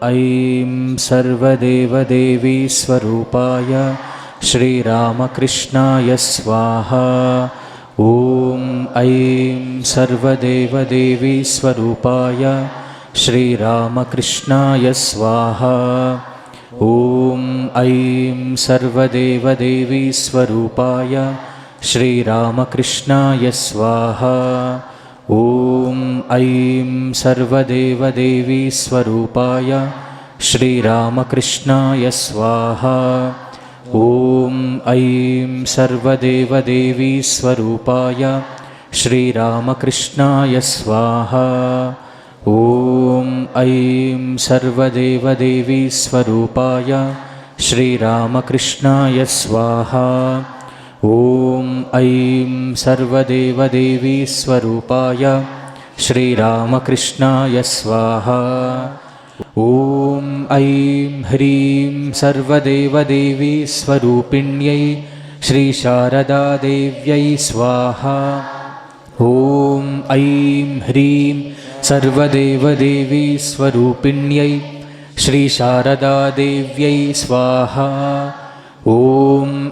ऐं सर्वदेवदेवी स्वरूपाय श्रीरामकृष्णाय स्वाहा। ॐ ऐं सर्वदेवदेवी स्वरूपाय श्रीरामकृष्णाय स्वाहा। ॐ ऐं सर्वदेवदेवी स्वरूपाय श्रीरामकृष्णाय स्वाहा। ॐ ऐं सर्वदेवदेवी स्वरूपाय श्रीरामकृष्णाय स्वाहा। ॐ ऐं सर्वदेवदेवी स्वरूपाय श्रीरामकृष्णाय स्वाहा। ॐ ऐं सर्वदेवदेवी स्वरूपाय श्रीरामकृष्णाय स्वाहा। ॐ ऐं सर्वदेवदेवी स्वरूपाय श्रीरामकृष्णाय स्वाहा। ॐ ऐं ह्रीं सर्वदेवदेवी स्वरूपिण्यै श्रीशारदादेव्यै स्वाहा। ॐ ऐं ह्रीं सर्वदेवदेवी स्वरूपिण्यै श्रीशारदादेव्यै स्वाहा। ॐ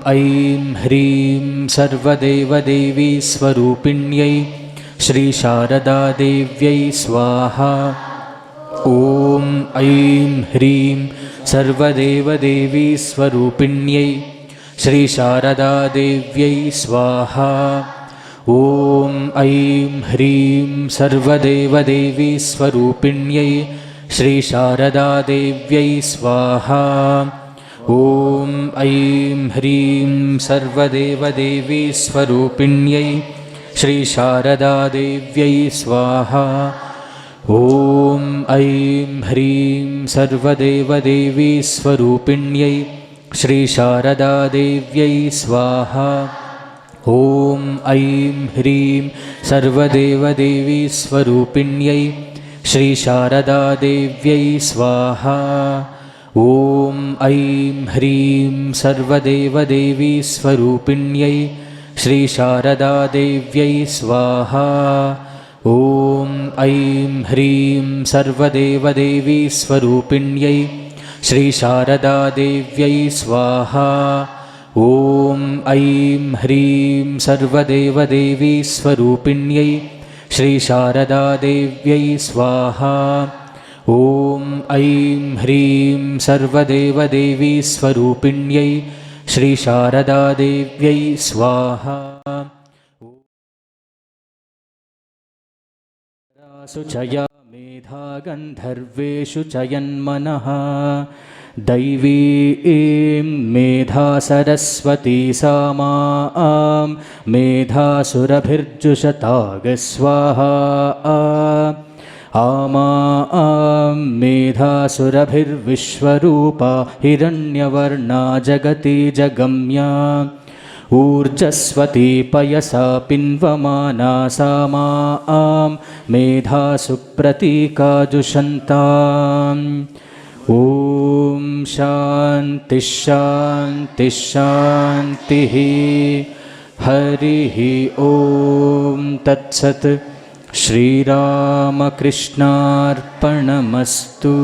ऐं ह्रीं सर्वदेवदेवी स्वरूपिण्यै श्रीशारदादेव्यै स्वाहा। ॐ ऐं ह्रीं सर्वदेवदेवी स्वरूपिण्यै श्रीशारदादेव्यै स्वाहा। ॐ ऐं ह्रीं सर्वदेवदेवी स्वरूपिण्यै श्रीशारदादेव्यै स्वाहा। ॐ ऐं ह्रीं सर्वदेवदेवी स्वरूपिण्यै श्रीशारदादेव्यै स्वाहा। ॐ ऐं ह्रीं सर्वदेवदेवी स्वरूपिण्यै श्रीशारदादेव्यै स्वाहा। ॐ ऐं ह्रीं सर्वदेवदेवी स्वरूपिण्यै श्रीशारदादेव्यै स्वाहा। ॐ ऐं ह्रीं सर्वदेवदेवी स्वरूपिण्यै श्रीशारदादेव्यै स्वाहा। ॐ ऐं ह्रीं सर्वदेवदेवी स्वरूपिण्यै श्रीशारदादेव्यै स्वाहा। ॐ ऐं ह्रीं सर्वदेवदेवी स्वरूपिण्यै श्रीशारदादेव्यै स्वाहा। ॐ ऐं ह्रीं सर्वदेवदेवी स्वरूपिण्यै श्रीशारदादेव्यै स्वाहा। सुचया मेधा गन्धर्वेषु चयन्मनः दैवीं मेधा सरस्वती सा मां मेधासुरभिर्जुषतागस्वाहा। आमां मेधासुरभिर्विश्वरूपा हिरण्यवर्णा जगति जगम्या ऊर्जस्वती पयसा पिन्वमाना सा मां मेधासु प्रतीकाजुषन्ताम्। ॐ शान्तिः शान्तिः शान्तिः। हरिः ॐ तत्सत्। श्रीरामकृष्णार्पणमस्तु।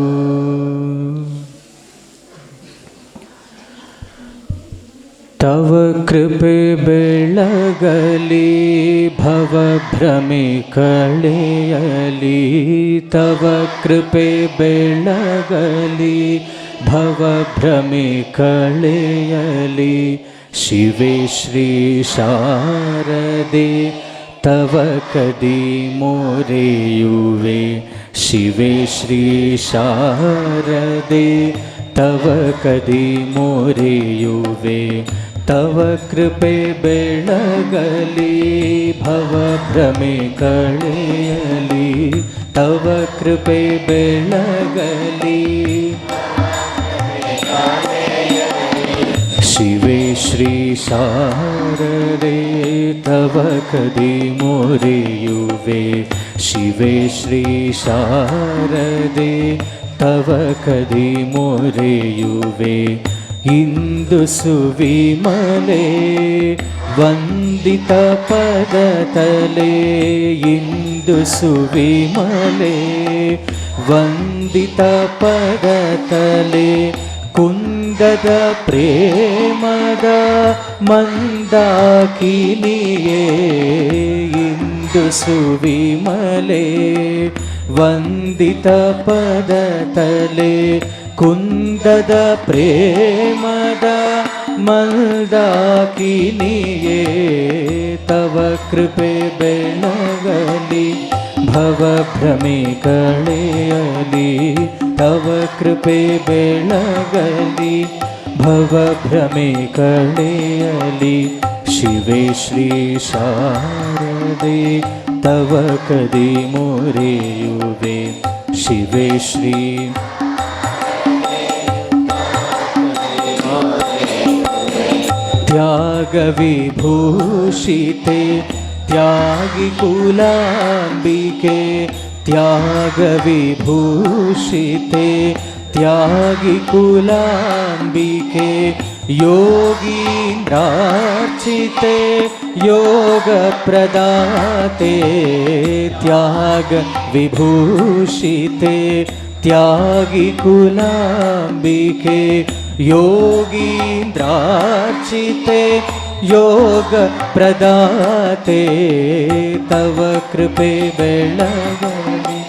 तव कृपे बेळगली भवभ्रमे कಳೆಯಲಿ। तव कृपे बेळगली भवभ्रमे कಳೆಯಲಿ। शिवे श्री शारदे तव कदी मोरेयुवे। शिवे श्री शारदे तव कदी मोरेयुवे। तव कृपे बेळगली भवभ्रमे कಳೆಯಲಿ। तव कृपे बेळगली शिवे श्री शारदे तव कदी मोरेयुवे। शिवे श्री शारदे तव कदी मोरेयुवे। इंदु सुविमले वंदित पदतले। इंदु सुविमले ವಂದಿತ ಪದತಲೆ ಕುಂದದ ಪ್ರೇಮದ ಮಂದಾಕಿನಿಯೇ ಇಂದು ಸುವಿಮಲೆ. ವಂದಿತ ಪದತಲೆ ಕುಂದದ ಪ್ರೇಮದ ಮಂದಾಕಿನಿಯೇ ತವ ಕೃಪೆ ಬೆಳಗಲಿ ಭವಭ್ರಮೆ ಕಳೆಯಲಿ. ತವ ಕೃಪೆ ಬೆಳಗಲಿ ಭವಭ್ರಮೆ ಕಳೆಯಲಿ. ಶಿವೆ ಶ್ರೀ ಶಾರದೆ ತವ ಕದಿ ಮೊರೆಯುವೆ. ಶಿವೆ ಶ್ರೀ ತ್ಯಾಗ ವಿಭೂಷಿತೆ ತ್ಯಾಗಿ ಕುಲಾಂಬಿಕೆ. ತ್ಯಾಗ ವಿಭೂಷಿತೆ ತ್ಯಾಗಿ ಕುಲಾಂಬಿಕೆ. ಯೋಗೀಂದ್ರಾರ್ಚಿತೆ ಯೋಗ ಪ್ರದಾತೆ. ತ್ಯಾಗ ವಿಭೂಷಿತೆ ತ್ಯಾಗಿ ಕುಲಾಂಬಿಕೆ. ಯೋಗೀಂದ್ರಾರ್ಚಿತೆ ಯೋಗ ಪ್ರದಾತೆ. ತವ ಕೃಪೆ ಬೆಳಗಲಿ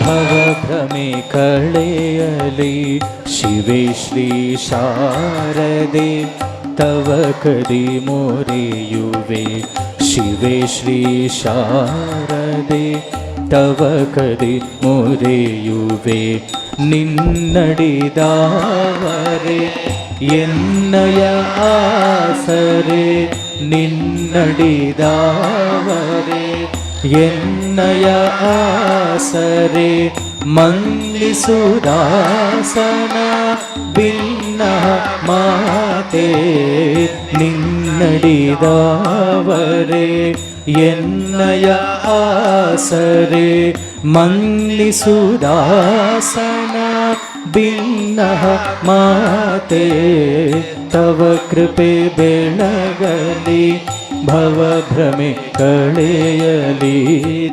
ಭವಭ್ರಮೆ ಕಳೆಯಲಿ. ಶಿವೆ ಶ್ರೀ ಶಾರದೆ ತವ ಕದಿ ಮೊರೆಯುವೆ. ಶಿವೆ ಶ್ರೀ ಶಾರದೆ ತವ ಕದಿ ಮೊರೆಯುವೆ. ನಿನ್ನಡಿದಾವರೆ ಎನ್ನಯ ಆಸರೆ. ನಿನ್ನಡಿದಾವರೆ ಎನ್ನಯ ಆಸರೆ. ಮಂಲಿಸುದಾಸನ ಭಿನ್ನ ಮಾತೆ. ನಿನ್ನಡಿದಾವರೆ ಎನ್ನಯ ಆಸರೆ. ಮಂಲಿಸುದಾಸನ ಭಿನ್ನ ಮಾತೆ. ತವ ಕೃಪೆ ಬೆಳಗಲಿ ಭವಭ್ರಮೆ ಕಳೆಯಲಿ.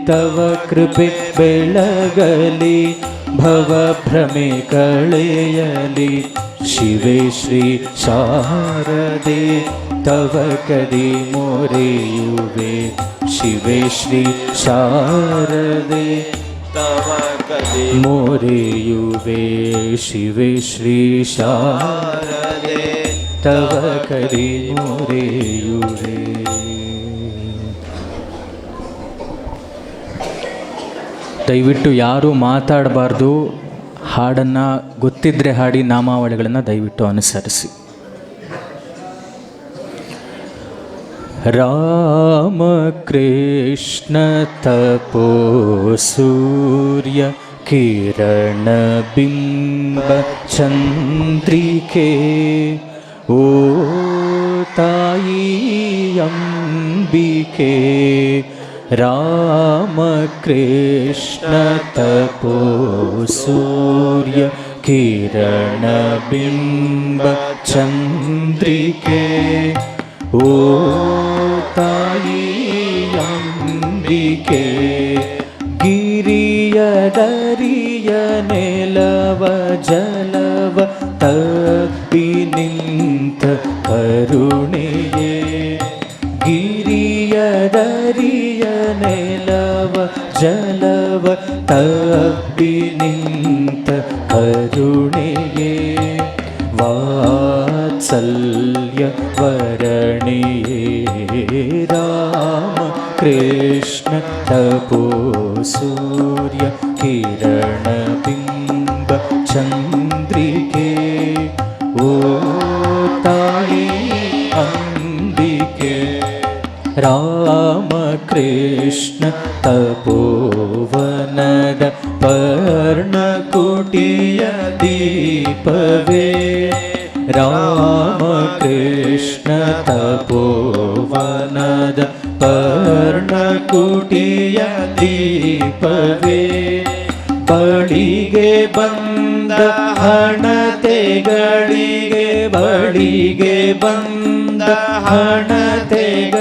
ತವ ಕೃಪೆ ಬೆಳಗಲಿ ಭವಭ್ರಮೆ ಕಳೆಯಲಿ. ಶಿವೆ ಶ್ರೀ ಶಾರದೆ ತವ ಕದಿ ಮೊರೆಯುವೆ. ಶಿವೆ ಶ್ರೀ ಶಾರದೆ ತವ ಕದಿ ಮೊರೆಯುವೆ. ಶಿವೆ ಶ್ರೀ ಶಾರದೆ ತವ ಕದಿ ಮೊರೆಯುವೆ. ದಯವಿಟ್ಟು ಯಾರೂ ಮಾತಾಡಬಾರ್ದು. ಹಾಡನ್ನು ಗೊತ್ತಿದ್ದರೆ ಹಾಡಿ, ನಾಮಾವಳಿಗಳನ್ನು ದಯವಿಟ್ಟು ಅನುಸರಿಸಿ. ರಾಮ ಕೃಷ್ಣ ತಪೋ ಸೂರ್ಯ ಕಿರಣ ಬಿಂಬ ಚಂದ್ರಿಕೆ. ಓ ತಾಯಿ ಅಂಬಿಕೆ. ರಾಮ ಕೃಷ್ಣ ತಪೋ ಸೂರ್ಯ ಕಿರಣ ಬಿಂಬ ಚಂದ್ರಿಕೆ. ಓ ತಾಯಿ ಅಂಬಿಕೆ. ಗಿರಿಯ ದರಿಯ ನೆಲವ ಜಲವ ತಪ್ಪಿ ನಿಂತ ಕರುಣೆಯೇ. ಗಿರಿಯ ದರಿಯ ನೆಲವ ಜಲವ ತಪ್ಪಿ ನಿಂತ ಕರುಣೆಯೇ. ವಾತ್ಸಲ್ಯ ವರಣಿಯೇ. ರಾಮ ಕೃಷ್ಣ ತಪೋ ಸೂರ್ಯ ಕಿರಣ ಬಿಂಬ ಚಂದ್ರಿಕೆ. ಓ ತಾಯಿ ಅಂಬಿಕೆ. ರಾಮ ಕೃಷ್ಣ ತಪೋವನದ ಪರ್ಣಕುಟಿಯ ದೀಪವೇ. ರಾಮ ಕೃಷ್ಣ ತಪೋವನದ ಪರ್ಣಕುಟಿಯ ದೀಪವೇ. ಬಳಿಗೆ ಬಂದ ಹಣತೆಗಳಿಗೆ. ಬಳಿಗೆ ಬಂದ ಹಣತೆಗಳಿಗೆ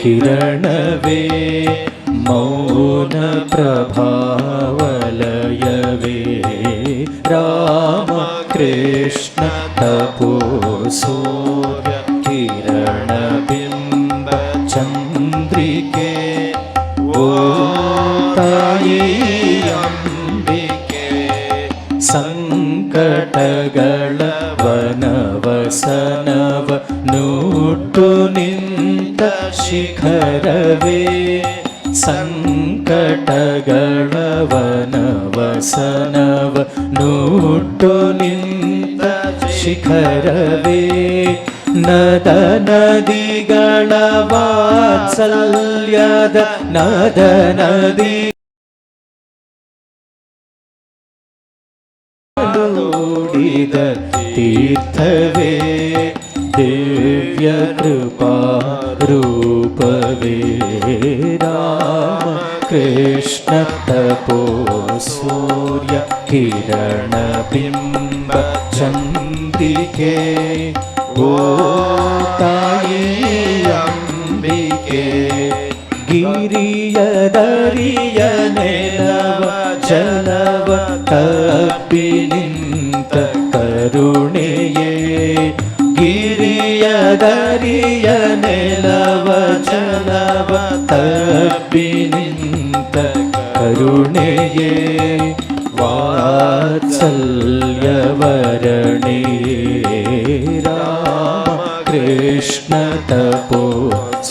ಕಿರಣವೇ ಮೌನ ಪ್ರಭಾವಲಯವೇ ರಾಮ ಕೃಷ್ಣ ತಪೋ ಸೂರ್ಯ ಕಿರಣ ಬಿಂಬ ಚಂದ್ರಿಕೆ ಓ ತಾಯಿ ಅಂಬಿಕೆ ಸಂಕಟಗಳ ವನವಸನವ ನೂಟು ನಿಂತ ಶಿಖರವೇ ಸಂಕಟಗಳ ವನವಸನವ ನೂಟು ನಿಂತ ಶಿಖರವೇ ನದ ನದಿಗಳ ವಾತ್ಸಲ್ಯದ ನದ ನದಿ ೂಡಿದ ತೀರ್ಥವೇ ದಿವ್ಯ ಕೃಪಾ ರೂಪವೇ ರಾಮ ಕೃಷ್ಣ ತಪೋ ಸೂರ್ಯ ಕಿರಣ ಬಿಂಬ ಚಂದ್ರಿಕೆ ಓ ತಾಯಿ ಅಂಬಿಕೆ ಗಿರಿಯ ದರಿಯ ನೆಲವ ಜಲವ ತಪ್ಪಿ ನಿಂತ ಕರುಣೆಯೇ ಗಿರಿಯ ದರಿಯ ನೆಲವ ಜಲವ ತಪ್ಪಿ ನಿಂತ ಕರುಣೆಯೇ ವಾತ್ಸಲ್ಯವರಣೆ ರಾಮ ಕೃಷ್ಣ ತಪೋ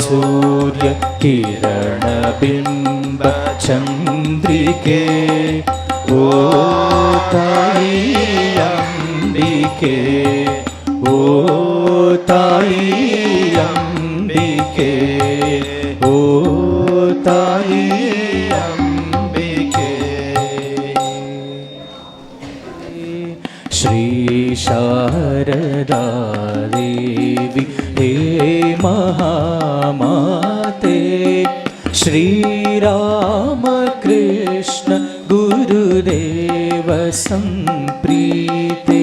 ಸೂರ್ಯ ಕಿರಣ ಬಿಂಬ ಚಂದ್ರಿಕೆ ಓ ತಾಯಿ ಅಂಬಿಕೆ ಓ ತಾಯಿ ಅಂಬಿಕೆ ಓ ತಾಯಿ ಅಂಬಿಕೆ ಶ್ರೀ ಶಾರದಾ ದೇವಿ ಹೇ ಮಹಾಮಾತೆ ಶ್ರೀರಾಮ ಕೃಷ್ಣ ಗುರುದೇವ ಸಂಪ್ರೀತೆ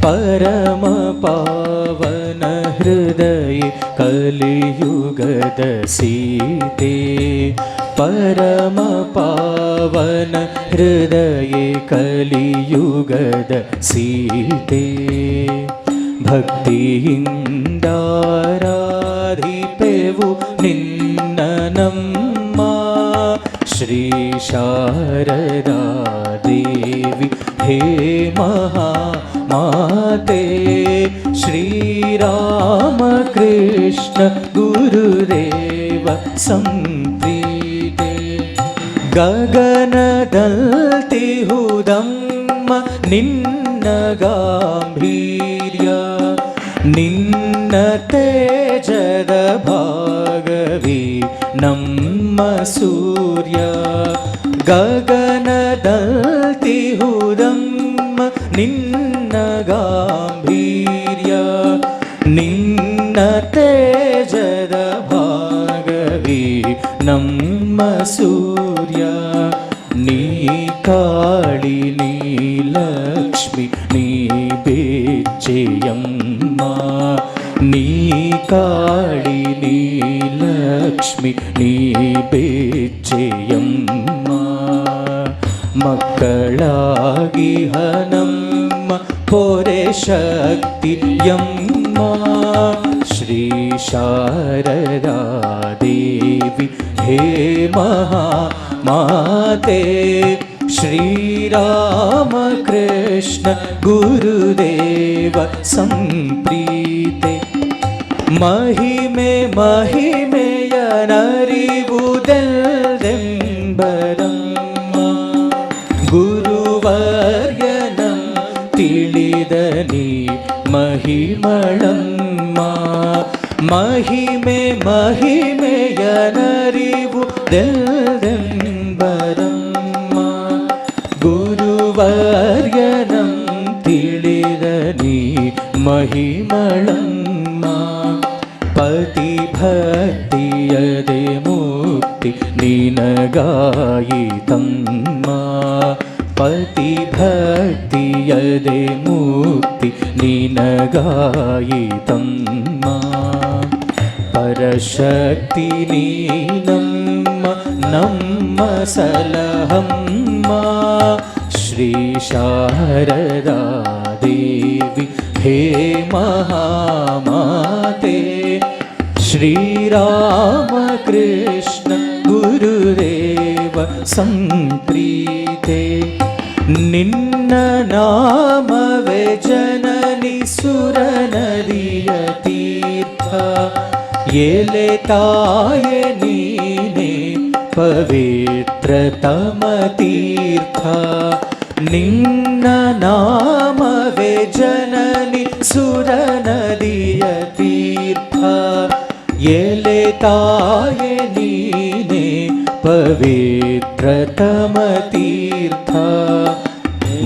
ಪರಮ ಪಾವನ ಹೃದಯ ಕಲಿಯುಗದ ಸೀತೆ ಪರಮ ಪಾವನ ಹೃದಯ ಕಲಿಯುಗದ ಸೀತೆ ಭಕ್ತಿಯಿಂದಾರಾಧಿಪೆವು ನಿನ್ನ ನಮ್ಮ ಶ್ರೀ ಶಾರದಾ ದೇವಿ ಹೇ ಮಹಾಮಾತೆ ಶ್ರೀರಾಮ ಕೃಷ್ಣ ಗುರುದೇವ ಸಂಪ್ರೀತೆ ಗಗನದಲ್ತಿಹುದಮ್ಮ ನಿನ್ನ ಗಾಂಭೀರ್ಯ ನಿನ್ನ ತೇಜದ ಭಾಗವೇ ನಮ್ಮ ಸೂರ್ಯ ಗಗನದಲ್ತಿಹುದಮ್ಮ ನಿನ್ನ ಗಾಂಭೀರ್ಯ ನಿನ್ನ ತೇಜದ ಭಾಗವೇ ನಮ್ಮ ಸೂರ್ಯ ನೀ ಕಾಳಿ ನೀ ಲಕ್ಷ್ಮಿ ನೀ ಬೇಚ್ಚೆಯಮ್ಮ ನೀ ಕಾಳಿ ನೀ ಲಕ್ಷ್ಮಿ ನೀ ಬೇಚ್ಚೆಯಮ್ಮ ಮಕ್ಕಳಾಗಿ ಹನಮ್ಮ ಪೊರೆ ಶಕ್ತಿಯಮ್ಮ ಶ್ರೀ ಶಾರದಾ ದೇವಿ ಹೇ ಮಹಾಮಾತೆ ಶ್ರೀರಾಮ ಕೃಷ್ಣ ಗುರುದೇವ ಸಂಪ್ರೀತೆ ಮಹಿಮೆ ಮಹಿಮೆಯ ನರಿವುದೆಲ್ದೆಂಬರಮ್ಮ ಗುರುವರ್ಯನಂ ತಿಳಿದನಿ ಮಹಿಮಳಮ್ಮ ಮಹಿಮೆ ಮಹಿಮೆಯ ನರಿವುದೆಲ್ದೆಂಬರಮ್ಮ ಗುರುವರ್ಯನಂ ತಿಳಿದನಿ ಮಹಿಮಳಮ್ಮ ಪತಿ ಭಕ್ತಿಯದೆ ಮುಕ್ತಿ ನಿನಗಾಯಿತಮ್ಮ ಪತಿ ಭಕ್ತಿಯದೆ ಮುಕ್ತಿ ನಿನಗಾಯಿತಮ್ಮ ವರಶಕ್ತಿ ನೀನಮ್ಮ ನಮ್ಮ ಸಲಹಮ್ಮ ಶ್ರೀ ಶಾರದಾ ದೇವಿ ಹೇ ಮಹಾಮಾತೆ ಶ್ರೀರಾಮ ಕೃಷ್ಣ ಗುರುದೇವ ಸಂಪ್ರೀತೆ ನಿನ್ನ ನಾಮವೇ ಜನನಿ ಸುರನದಿಯ ತೀರ್ಥ ಎಲೆ ತಾಯೆ ನೀನೆ ಪವಿತ್ರತಮ ತೀರ್ಥ ನಿನ್ನ ನಾಮವೇ ಜನನಿ ಸುರನದಿಯ ತೀರ್ಥ ಎಲೆ ತಾಯೆ ನೀನೆ ಪವಿತ್ರತಮ ತೀರ್ಥ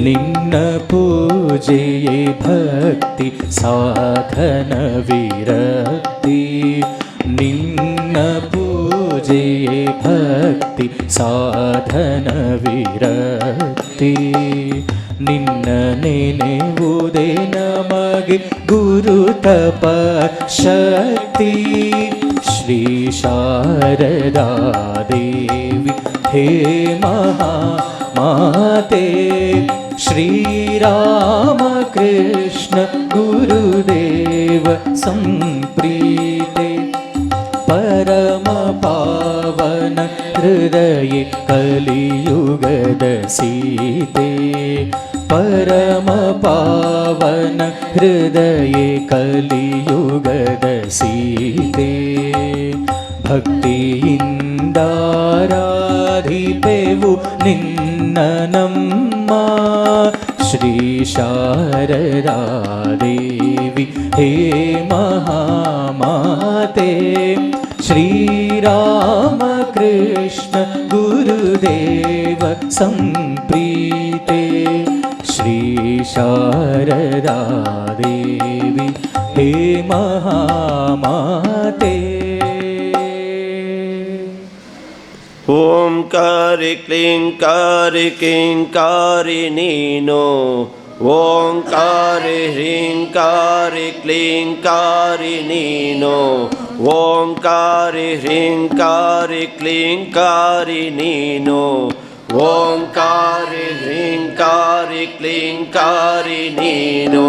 ನಿನ್ನ ಪೂಜೆಯೇ ಭಕ್ತಿ ಸಾಧನ ವಿರಕ್ತಿ ನಿನ್ನ ಪೂಜೆಯೇ ಭಕ್ತಿ ಸಾಧನ ವಿರಕ್ತಿ ನಿನ್ನ ನೆನೆವುದೇ ನಮಗೆ ಗುರು ತಪ ಶಕ್ತಿ ಶ್ರೀ ಶಾರದಾ ದೇವಿ ಹೇ ಮಹಾಮಾತೆ ಶ್ರೀರಾಮ ಕೃಷ್ಣ ಗುರುದೇವ ಸಂಪ್ರೀತೆ ಪರಮ ಪಾವನ ಹೃದಯ ಕಲಿಯುಗದ ಸೀತೆ ಪರಮ ಪಾವನ ಹೃದಯ ಕಲಿಯುಗದ ಸೀತೆ ಭಕ್ತಿಯಿಂದಾರಾಧಿಪೆವು ನಿನ್ನ ನಮ್ಮ ಶ್ರೀ ಶಾರದಾ ದೇವಿ ಹೇ ಮಹಾಮಾತೆ ಶ್ರೀರಾಮ ಕೃಷ್ಣ ಗುರುದೇವ ಸಂಪ್ರೀತೆ ಶ್ರೀ ಶಾರದಾ ದೇವಿ ಹೇ ಮಹಾಮಾತೆ ಓಂಕಾರಿ ಕ್ಲೀಂಕಾರಿ ಕಿಂಕಾರಿ ನೀನು ಓಂಕಾರಿ ಹ್ರೀಂಕಾರಿ ಕ್ಲೀಂಕಾರಿ ನೀನು ಓಂಕಾರಿ ಹ್ರೀಂಕಾರಿ ಕ್ಲೀಂಕಾರಿ ನೀನು ಓಂಕಾರಿ ಹ್ರೀಂಕಾರಿ ಕ್ಲೀಂಕಾರಿ ನೀನು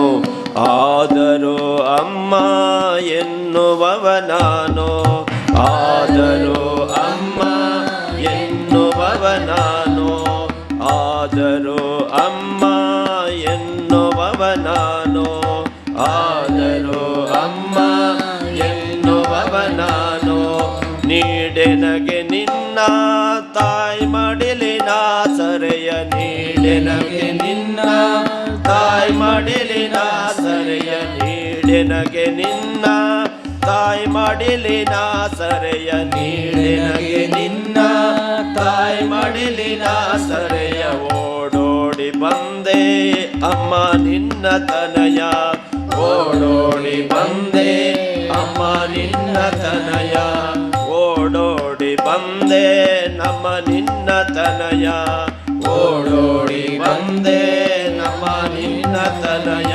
ಆದರೂ ಅಮ್ಮ ಎನ್ನುವವ ನಾನು ಆದರೂ ಅಮ್ಮ ಎನ್ನುವವ ನಾನು ಆದರೂ ಅಮ್ಮ ಎನ್ನುವವ ನಾನು ಆದರೂ ಅಮ್ಮ ಎನ್ನುವವ ನಾನು ನೀಡೆನಗೆ ನಿನ್ನ ತಾಯಿ ಮಡಿಲಿನ ಸರೆಯ ನೀಡೆನಗೆ ನಿನ್ನ ತಾಯಿ ಮಡಿಲಿನ ಸರೆಯ ನೀಡೆನಗೆ ನಿನ್ನ ತಾಯಿ ಮಡಿಲಿನ ಸರೆಯ ನೀಡೆನಗೆ ನಿನ್ನ ತಾಯಿ ಮಡಿಲಿನ ಸರೆಯ ಓಡೋಡಿ ಬಂದೆ ಅಮ್ಮ ನಿನ್ನ ತನಯ ಓಡೋಡಿ ಬಂದೆ ಅಮ್ಮ ನಿನ್ನ ತನಯ ಓಡೋಡಿ ಬಂದೆ ನಮ್ಮ ನಿನ್ನ ತನಯ ಓಡೋಡಿ ಬಂದೆ ನಮ್ಮ ನಿನ್ನ ತನಯ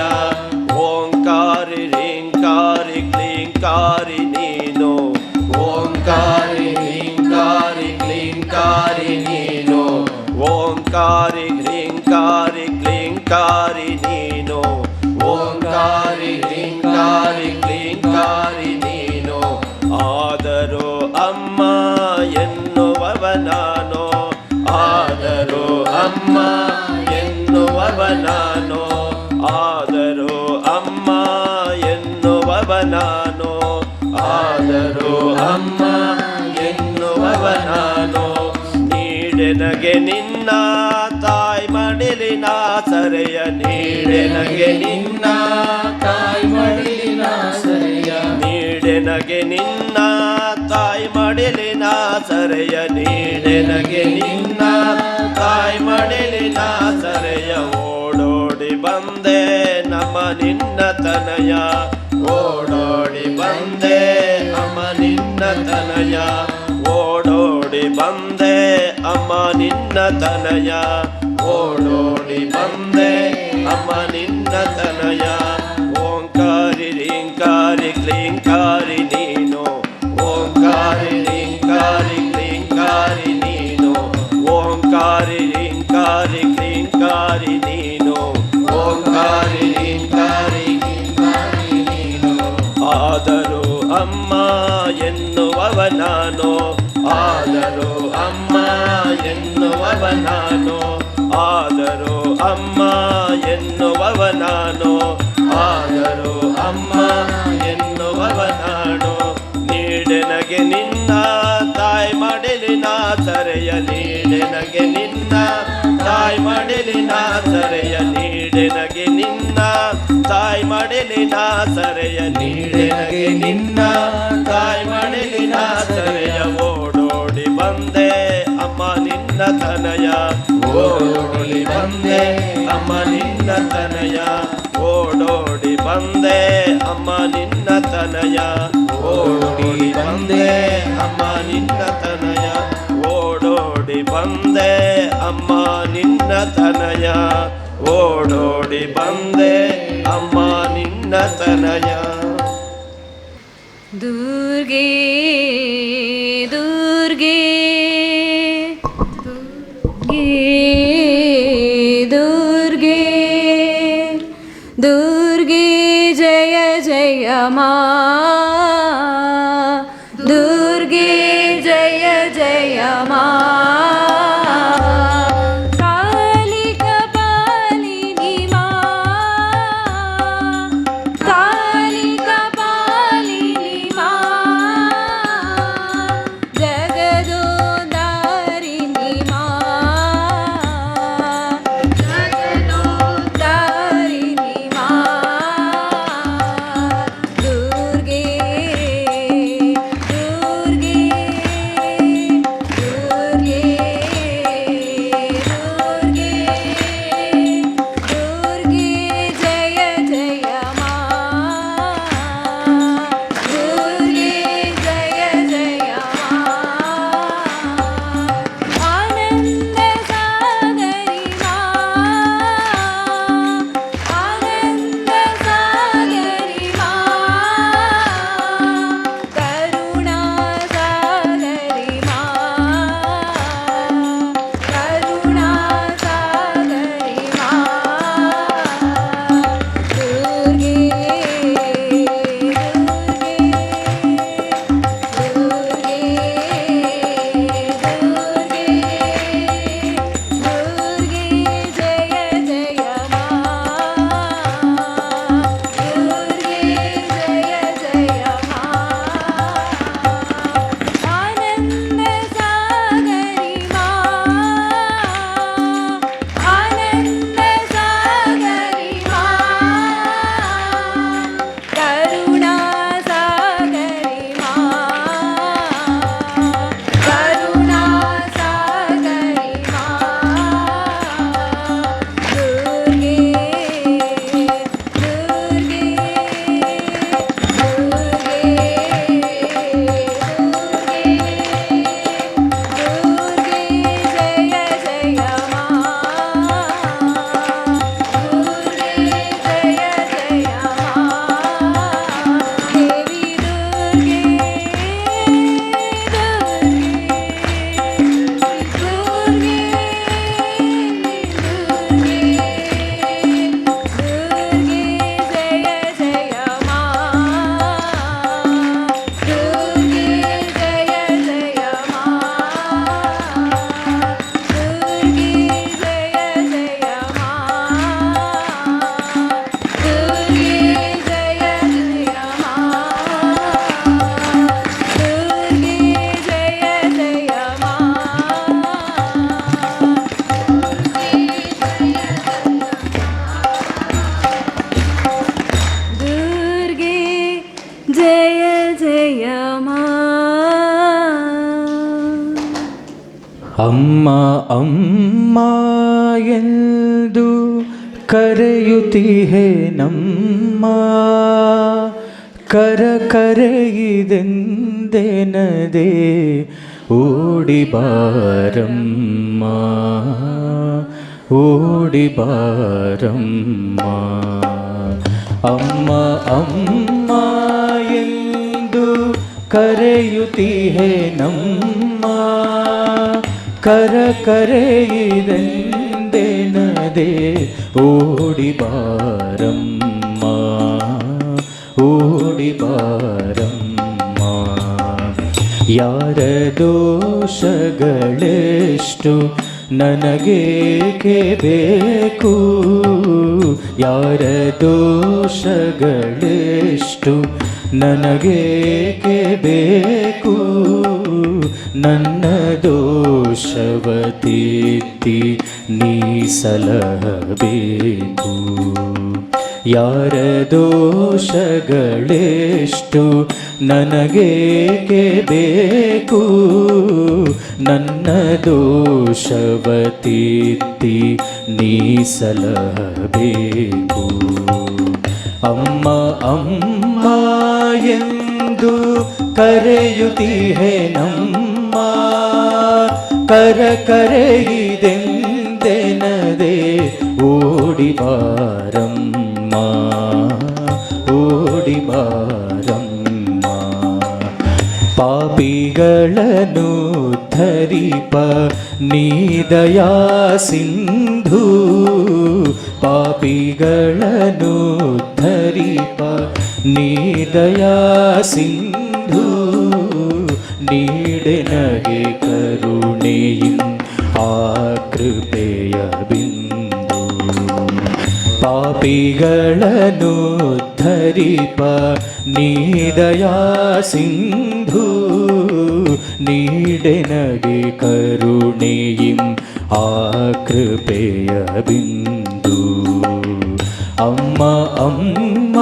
ಓಂಕಾರಿ ಹ್ರೀಂಕಾರಿ ಕ್ಲೀಂಕಾರಿ ನೀನು ಓಂಕಾರಿ ಹ್ರೀಂಕಾರಿ ಕ್ಲೀಂಕಾರಿ ನೀನು ಓಂಕಾರಿ ಹ್ರೀಂಕಾರಿ ಕ್ಲೀಂಕಾರಿ ನೀನು ಓಂಕಾರಿ ಹ್ರೀಂಕಾರಿ ಕ್ಲೀಂಕಾರಿ ನೀನು ಆದರೂ ಅಮ್ಮ ಎನ್ನುವವ ನಾನು ಆದರೂ ಅಮ್ಮ ಎನ್ನುವವ ನಾನು ಆದರೂ ಅಮ್ಮ ಎನ್ನುವವ ನಾನು ಆದರೂ ಅಮ್ಮ ಎನ್ನುವವ ನಾನು ನೀಡೆನಗೆ ನಿನ್ನ ತಾಯಿ ಮಡಿಲಿನ ಸರೆಯ ನೀಡೆನಗೆ ನಿನ್ನ ತಾಯಿ ಮಡಿಲಿನ ಸರೆಯ ನೀಡೆನಗೆ ನಿನ್ನ ತಾಯಿ ಮಡಿಲಿನ ಸರೆಯ ನೀಡೆನಗೆ ನಿನ್ನ ತಾಯಿ ಮಡಿಲಿನ ಸರೆಯ ಓಡೋಡಿ ಬಂದೆ ನಮ್ಮ ನಿನ್ನ ತನಯ ಓಡೋಡಿ ಬಂದೆ ಅಮ್ಮ ನಿನ್ನ ತನಯ ಓಡೋಡಿ ಬಂದೆ ಅಮ್ಮ ನಿನ್ನ ತನಯ ಓಡೋಡಿ ಬಂದೆ ಅಮ್ಮ ನಿನ್ನ ತನಯ ಓಂಕಾರಿ ಹ್ರೀಂಕಾರಿ ಕ್ಲೀಂಕಾರಿ ನೀನು ಎನ್ನುವವ ನಾನು, ಆದರೂ ಅಮ್ಮ ಎನ್ನುವವ ನಾನು. ನೀಡೆನಗೆ ನಿನ್ನ ತಾಯಿ ಮಡಿಲಿನ ಸರೆಯ, ನೀಡೆನಗೆ ನಿನ್ನ ತಾಯಿ ಮಡಿಲಿನ ಸರೆಯ, ನೀಡೆನಗೆ ನಿನ್ನ ತಾಯಿ ಮಡಿಲಿನ ಸರೆಯ, ನೀಡೆನಗೆ ನಿನ್ನ ತಾಯಿ ಮಡಿಲಿನ ಸರೆಯ. ಓಡೋಡಿ ಬಂದೆ ಅಮ್ಮ ನಿನ್ನ ತನಯ, ಓಡೋಡಿ ಬಂದೆ ಅಮ್ಮ ನಿನ್ನ ತನಯ, ಓಡೋಡಿ ಬಂದೆ ಅಮ್ಮ ನಿನ್ನ ತನಯ, ಓಡೋಡಿ ಬಂದೆ ಅಮ್ಮ ನಿನ್ನ ತನಯ, ಓಡೋಡಿ ಬಂದೆ ಅಮ್ಮ ನಿನ್ನ ತನಯ, ಓಡೋಡಿ ಬಂದೆ ಅಮ್ಮ ನಿನ್ನ ತನಯ. ದುರ್ಗೆ ದುರ್ಗೆ ದುರ್ಗೆ ದುರ್ಗೆ ಜಯ ಜಯ ಮಾ, ದುರ್ಗೆ ಜಯ ಜಯ ಮಾ. ಅಮ್ಮ ಅಮ್ಮ ಎಂದು ಕರೆಯುತ್ತಿಹೆ ನಮ್ಮ ಕರೆಯಿದೆಂದೆನದೆ ಓಡಿ ಬಾರಮ್ಮ ಓಡಿ ಬಾರಮ್ಮ. ಅಮ್ಮ ಅಮ್ಮ ಎಂದು ಕರೆಯುತ್ತಿಹೆ ನಮ್ಮ ಕರೆಯಿದೆಂದೆನದೆ ಓಡಿ ಬಾರಮ್ಮ ಓಡಿ ಬಾರಮ್ಮ. ಯಾರ ದೋಷಗಳೆಷ್ಟು ನನಗೇಕೆ ಬೇಕು ಯಾರ ದೋಷಗಳೆಷ್ಟು ನನಗೇಕೆ ಬೇಕು, ನನ್ನ ದೋಷವ ತಿದ್ದಿ ನೀ ಸಲಹಬೇಕು. ಯಾರ ದೋಷಗಳೆಷ್ಟು ನನಗೇಕೆ ಬೇಕು, ನನ್ನ ದೋಷವ ತಿದ್ದಿ ನೀ ಸಲಹಬೇಕು. ಅಮ್ಮ ಅಮ್ಮ ಎಂದು ಕರೆಯುತ್ತೀಹೆ ನಮ್ಮ, ಕರೆಯಿದೆಂದೆನದೆ ಓಡಿ ಬಾರಮ್ಮ, ಓಡಿ ಬಾರಮ್ಮ. ಪಾಪಿಗಳನ್ನು ಧರಿಪ ನೀ ದಯಾ ಸಿಂಧು, ಪಾಪಿಗಳನ್ನು ಧರಿಪ ನೀ ದಯಾ ಸಿಂಧು, ನೀಡೆನಗೆ ಕರುಣೆಯಿಂ ಆ ಕೃಪೆಯ ಬಿಂದು. ಪಾಪಿಗಳನ್ನು ಧರಿಪ ನೀ ದಯಾ ಸಿಂಧು, ನೀಡೆನಗೆ ಕರುಣೆಯಿಂ ಆ ಕೃಪೆಯ ಬಿಂದು. ಅಮ್ಮ ಅಮ್ಮ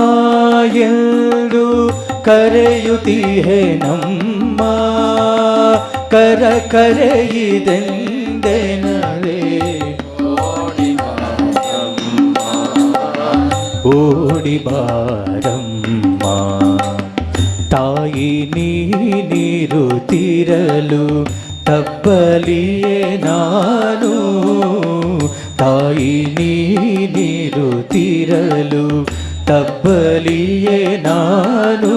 ಎಂದು ಕರೆಯುತ್ತೀಹೆ ನಮ್ಮ, ಕರೆಯಿದೆಂದೆನದೆ ಓಡಿ ಬಾರಮ್ಮ. ತಾಯಿ ನೀನಿರುತ್ತಿರಲು ತಬ್ಬಲಿಯೇ ನಾನು, ತಾಯಿ ನೀನಿರುತ್ತಿರಲು ತಬ್ಬಲಿಯೇ ನಾನು,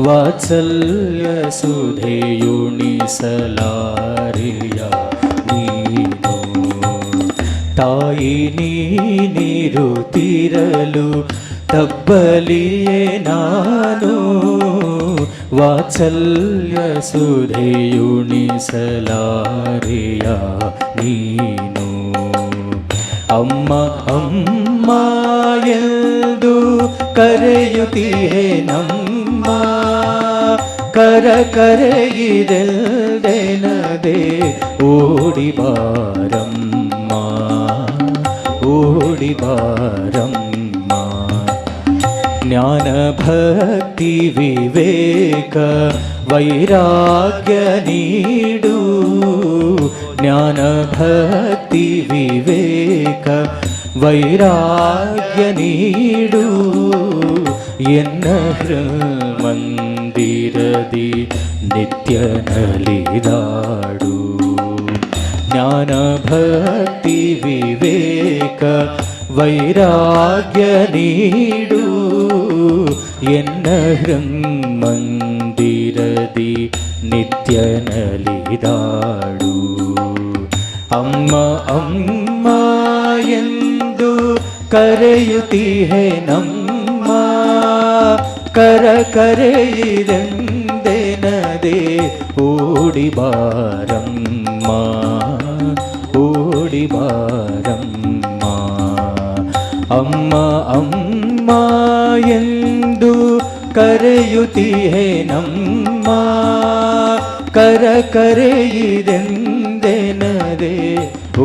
ವಾತ್ಸಲ್ಯ ಸುಧೆಯುಣಿಸಲಾರೆಯ ನೀನು. ತಾಯಿ ನೀನಿರುತ್ತಿರಲು ತಬ್ಬಲಿಯೇ ನಾನು, ವಾತ್ಸಲ್ಯ ಸುಧೆಯುಣಿಸಲಾರೆಯ ನೀನು. ಅಮ್ಮ ಅಮ್ಮ ಎಂದು ಕರೆಯುತ್ತೀಹೆ ನಮ್ಮ, ಕರೆಯಿದೆಂದೆನದೆ ಓಡಿ ಬಾರಮ್ಮ, ಓಡಿ ಬಾರಮ್ಮ. ಜ್ಞಾನ ಭಕ್ತಿ ವಿವೇಕ ವೈರಾಗ್ಯ ನೀಡು, ಜ್ಞಾನ ಭಕ್ತಿ ವಿವೇಕ ವೈರಾಗ್ಯ ನೀಡು, ಎನ್ನ ಮಂದಿರದಿ ನಿತ್ಯ ನಲಿದಾಡು. ಜ್ಞಾನ ಭಕ್ತಿ ವಿವೇಕ ವೈರಾಗ್ಯ ನೀಡು, ಎನ್ನ ಮಂದಿರದಿ ನಿತ್ಯ ನಲಿದಾಡು. ಅಮ್ಮ ಅಮ್ಮ ಎಂದು ಕರೆಯುತ್ತೀಹೆ ನಮ್ಮ, ಕರೆಯಿದೆಂದೆನದೆ ಓಡಿ ಬಾರಮ್ಮ, ಓಡಿ ಬಾರಮ್ಮ. ಅಮ್ಮ ಅಮ್ಮ ಎಂದು ಕರೆಯುತ್ತೀಹೆ ನಮ್ಮ, ಕರೆಯಿದೆಂದೆನದೆ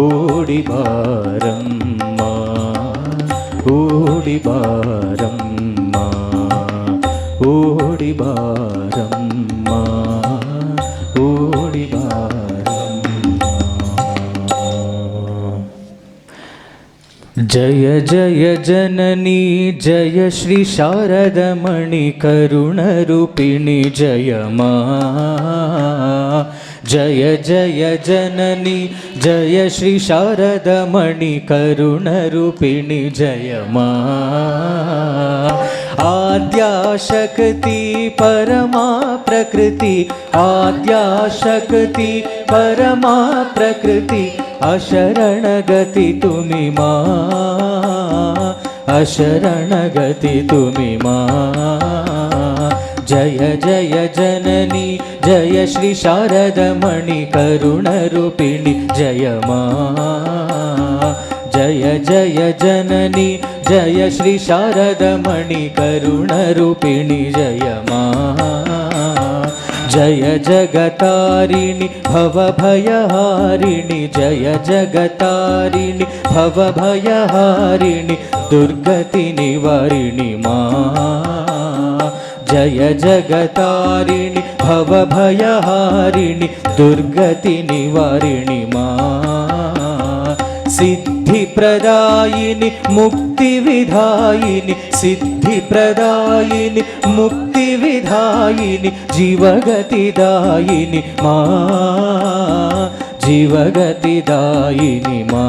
ಓಡಿ ಬಾರಮ್ಮ, ಓಡಿ ಬಾರಮ್ಮ, ಓಡಿ ಬಾರಮ್ಮ, ಓಡಿ ಬಾರಮ್ಮ. ಜಯ ಜಯ ಜನನಿ ಜಯ ಶ್ರೀ ಶಾರದಮಣಿ ಕರುಣರೂಪಿಣಿ ಜಯ ಮಾ. ಜಯ ಜಯ ಜನನಿ ಜಯ ಶ್ರೀ ಶಾರದಮಣಿ ಕರುಣರೂಪಿಣಿ ಜಯ ಮಾ. ಆದ್ಯಾಶಕ್ತಿ ಪರಮಾ ಪ್ರಕೃತಿ, ಆದ್ಯಾಶಕ್ತಿ ಪರಮಾ ಪ್ರಕೃತಿ, ಅಶರಣಗತಿ ತುಮಿ ಮಾ, ಅಶರಣಗತಿ ತುಮಿ ಮಾ. ಜಯ ಜಯ ಜನನಿ ಜಯ ಶ್ರೀ ಶಾರದಮಣಿ ಕರುಣರೂಪಿಣಿ ಜಯ ಮಾ. जय जय जननी जय श्री शारदमणि करुणरूपिणि जय मा जय जगतारिणि भवभयहारिणि जय जगतारिणि भवभयहारिणि दुर्गति निवारिणि मा जय जगतारिणि भवभयहारिणि दुर्गति निवारिणि मा सिद्धिप्रदायिनि मुक्तिविधायिनि सिद्धिप्रदायिनि मुक्तिविधायिनि जीवगतिदायिनि मा जीवगतिदायिनि मा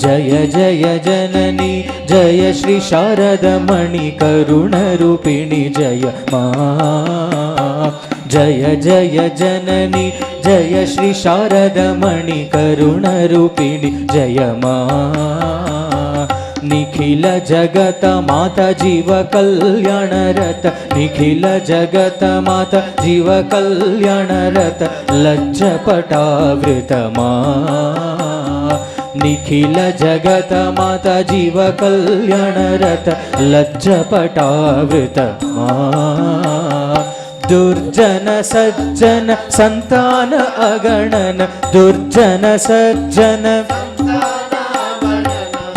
जय जय जननी जय श्री शारदमणि करुणरूपिणि जय मा जय जय जननी जय श्री शारदमणि करुणरूपिणि जय मा निखिल जगत माता जीव कल्याणरत निखिल जगत माता जीव कल्याणरत लज्जपटावृत मा निखिल जगत माता जीव कल्याणरत लज्जपटावृत मा दुर्जन सज्जन संतान अगणन दुर्जन सज्जन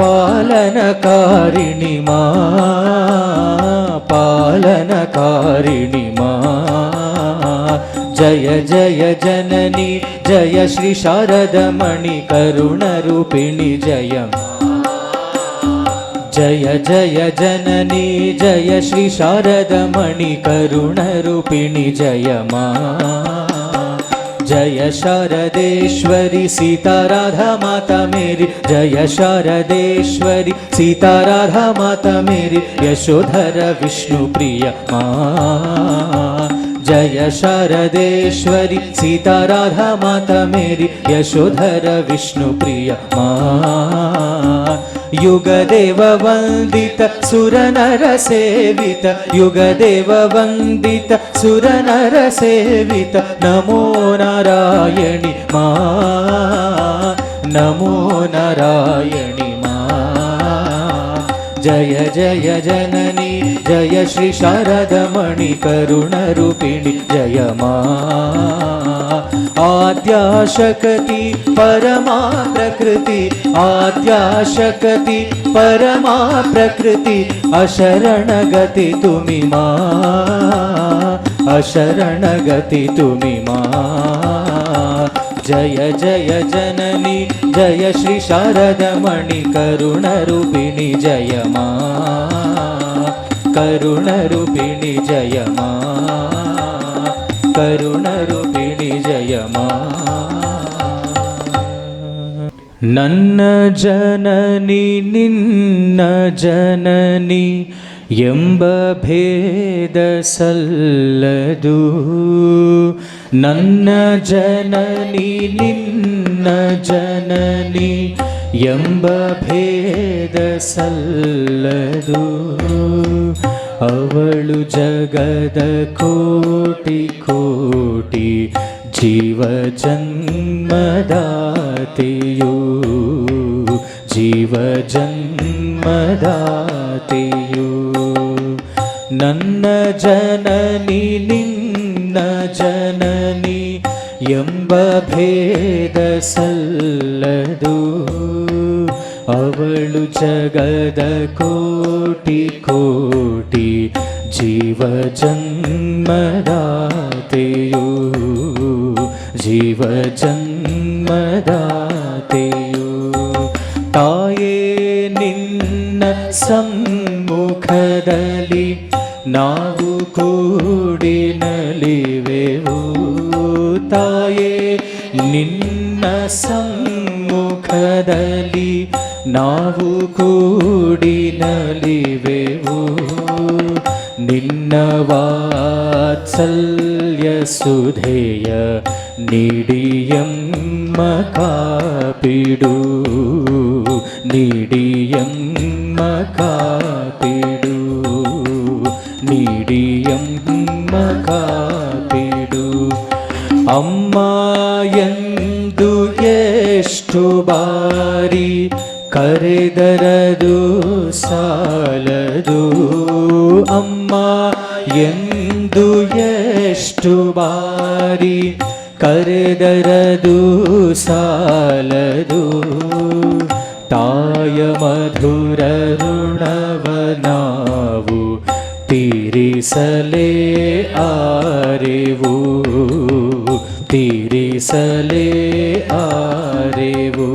पालनकारिणि मा पालनकारिणि मा जय जय जननी जय श्री शारदमणि करुणरूपिणि जय जय जय जननी जय श्री शारदमणि करुणरूपिणि जय मा जय शारदेश्वरी सीता राधा माता मेरी जय शारदेश्वरी सीता राधा माता मेरी यशोधर विष्णु प्रिय मा जय शारदेश्वरी सीता राधा माता मेरी यशोधर विष्णु प्रिय मा युगदेव वंदित सुरनर सेवित युगदेव वंदित सुरनर सेवित नमो नारायणि मा नमो नारायणि मा जय जय जननी जय श्री शारदमणि करुणरूपिणि जय मा आद्याशक्ति परमा प्रकृति आद्याशक्ति परमा प्रकृति अशरणगति तुमि मा अशरणगति तुमि मा जय जय जननी जय श्री शारदमणि करुणरूपिणि जय मा करुणरूपिणि जय मा करुणरूपिणि जय मा ನನ್ನ ಜನನಿ ನಿನ್ನ ಜನನಿ ಎಂಬ ಭೇದ ಸಲ್ಲದು ನನ್ನ ಜನನಿ ನಿನ್ನ ಜನನಿ ಎಂಬ ಭೇದ ಸಲ್ಲದು ಅವಳು ಜಗದ ಕೋಟಿ ಕೋಟಿ ಜೀವ ಜನ್ಮದಾತೆಯು ಜೀವ ಜನ್ಮದಾತೆಯು ನನ್ನ ಜನನಿ ನಿನ್ನ ಜನನಿ ಎಂಬ ಭೇದ ಸಲ್ಲದು ಅವಳು ಜಗದ ಕೋಟಿ ಕೋಟಿ ಜೀವ ಜನ್ಮದಾತೆಯು ಜೀವ ಜನ್ಮದಾತೆಯು ತಾಯೇ ನಿನ್ನ ಸಮ್ಮುಖದಲ್ಲಿ ನಾವು ಕೂಡಿ ನಲಿವೆವು ತಾಯೇ ನಿನ್ನ ಸಮ್ಮುಖದಲ್ಲಿ ನಾವು ಕೂಡಿ ನಲಿವೆವು ನಿನ್ನ ವಾತ್ಸಲ್ಯ ಸುಧೆಯ ನೀಡಿಯಮ್ಮ ಕಾಪಿಡು ನೀಡಿಯಮ್ಮ ಕಾಪಿಡು ನೀಡಿಯಮ್ಮ ಕಾಪಿಡು ಅಮ್ಮ ಎಂದು ಎಷ್ಟು ಬಾರಿ ಬಾರಿ ಕರೆದರದು ಸಾಲದು ಅಮ್ಮ ಎಂದು ಎಷ್ಟು ಬಾರಿ ಕರೆದರದು ಸಾಲದು ತಾಯ ಮಧುರ ಋಣವ ನಾವು ತೀರಿಸಲೇ ಆರೆವು ತೀರಿಸಲೇ ಆರೆವು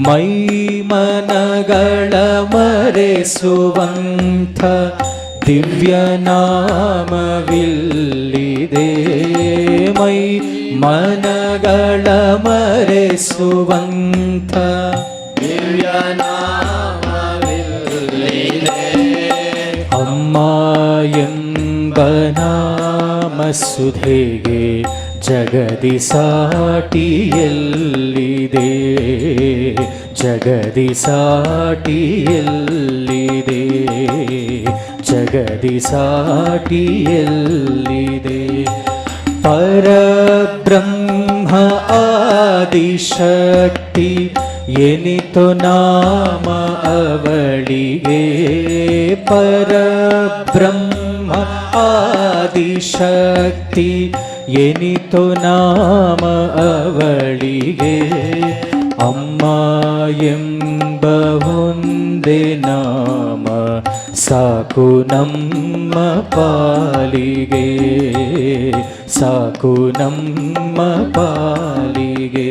ಮೈ ಮನಗಳ ಮರೆಸುವಂಥ ದಿವ್ಯ ನಾಮವಿಲ್ಲಿದೆ ಮೈ ಮನಗಳ ಮರೆಸುವಂಥ ದಿವ್ಯ ನಾಮವಿಲ್ಲಿದೆ ಅಮ್ಮ ಎಂಬ ನಾಮ ಸುಧೆಗೆ ಜಗದಿ ಸಾಟಿಯಲ್ಲಿದೆ ಜಗದಿ ಸಾಟಿಯಲ್ಲಿದೆ ಜಗದಿ ಸಾಟಿಯಲ್ಲಿದೆ ಪರಬ್ರಹ್ಮ ಆದಿಶಕ್ತಿ ಎನಿತು ನಾಮ ಅವಳಿಗೆ ಪರಬ್ರಹ್ಮ ಆದಿಶಕ್ತಿ ಎನಿತು ನಾಮ ಅವಳಿಗೆ ಅಮ್ಮ ಎಂಬ ಒಂದೇ ನಾಮ ಸಾಕು ನಮ್ಮ ಪಾಲಿಗೆ ಸಾಕು ನಮ್ಮ ಪಾಲಿಗೆ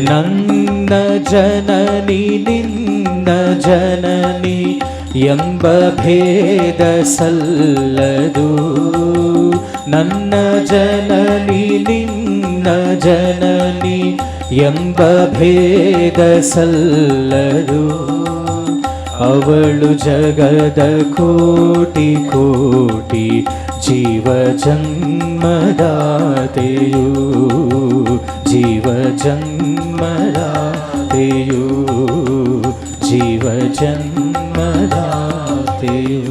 ನನ್ನ ಜನನಿ ನಿನ್ನ ಜನನಿ ಎಂಬ ಭೇದ ಸಲ್ಲದು ನನ್ನ ಜನನಿ ನಿನ್ನ ಜನನಿ ಎಂಬ ಭೇದ ಸಲ್ಲದು ಅವಳು ಜಗದ ಕೋಟಿ ಕೋಟಿ ಜೀವ ಜನ್ಮದಾತೆಯು ಜೀವ ಜನ್ಮದಾತೆಯು ಜೀವ ಜನ್ಮದಾತೆಯು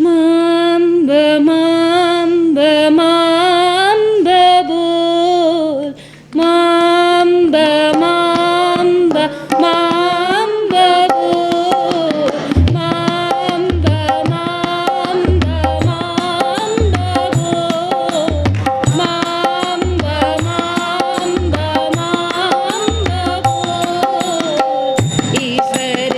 ಮಾಂಬ ಮಾಂಬ ಮಾಂಬ ಬೋಲ್ ಮಾಂಬ ಮಾಂಬ ಮಾಂಬ ಬೋಲ್ ಮಾಂಬ ಮಾಂಬ ಮಾಂಬ ಬೋಲ್ ಮಾಂಬ ಮಾಂಬ ಮಾಂಬ ಬೋಲ್ ಈಶ್ವರ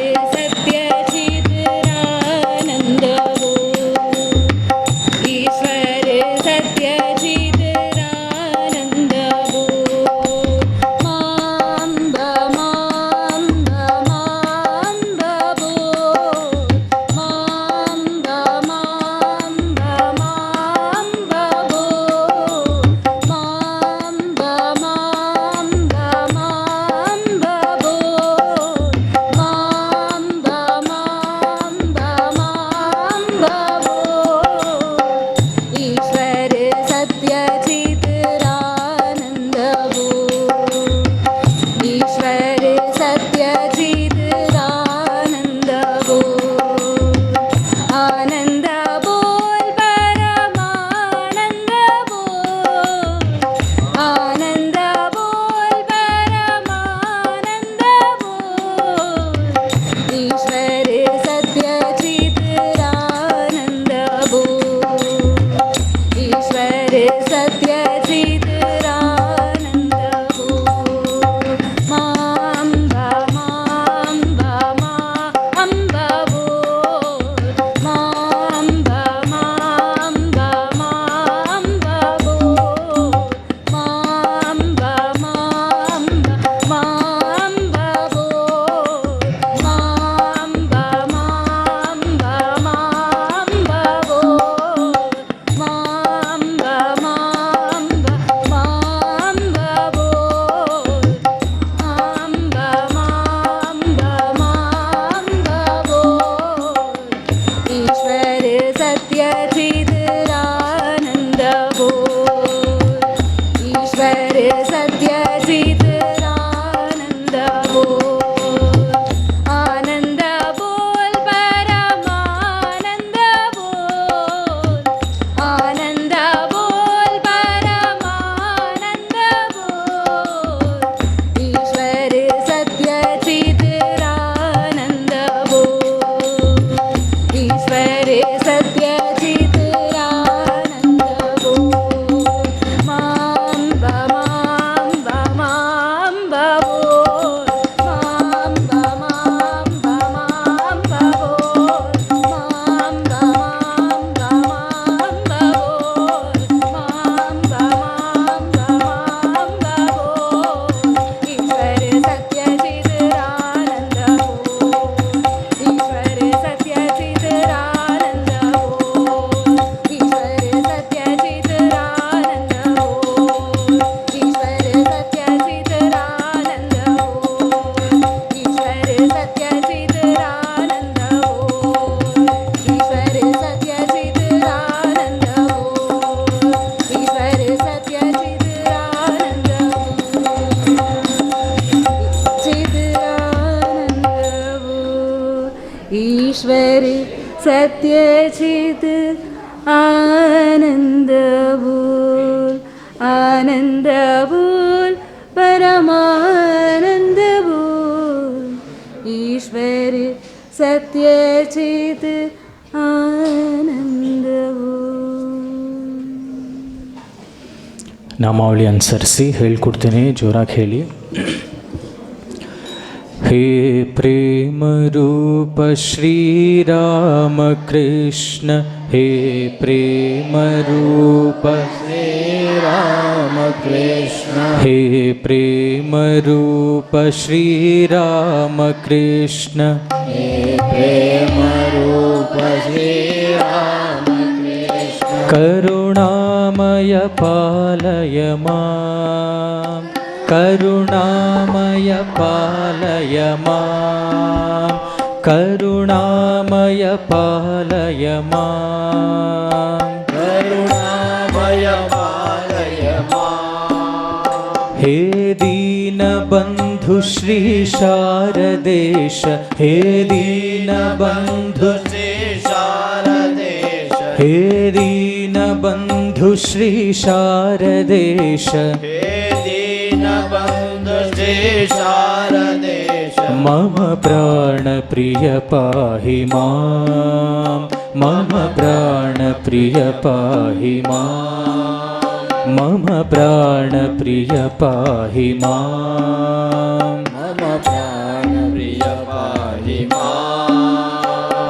ईश्वरी सत्यचित् आनंद बोल, आनंद बोल, परमानंद बोल। ईश्वरी सत्यचित् आनंद बोल। ನಾಮಾವಳಿ ಅನುಸರಿಸಿ ಹೇಳ್ಕೊಡ್ತೀನಿ, ಜೋರಾಗಿ ಹೇಳಿ. हे प्रेम रूप श्री राम कृष्ण, हे प्रेम रूप श्री राम कृष्ण, हे प्रेम रूप श्री राम कृष्ण, हे प्रेम रूप श्री राम कृष्ण। करुणामय पालय मां, करुणामय पालय मां, करुणामय पालय मां, करुणामय पालय मां। हे दीनबन्धु श्री शारदेश, हे दीनबन्धु श्री शारदेश, हे दीनबन्धु श्री शारदेश, शारदेश। मम प्राण प्रिय पाहि मां, मम प्राण प्रिय पाहि मां, मम प्राण प्रिय पाहि मां, मम प्राण प्रिय पाहि मां।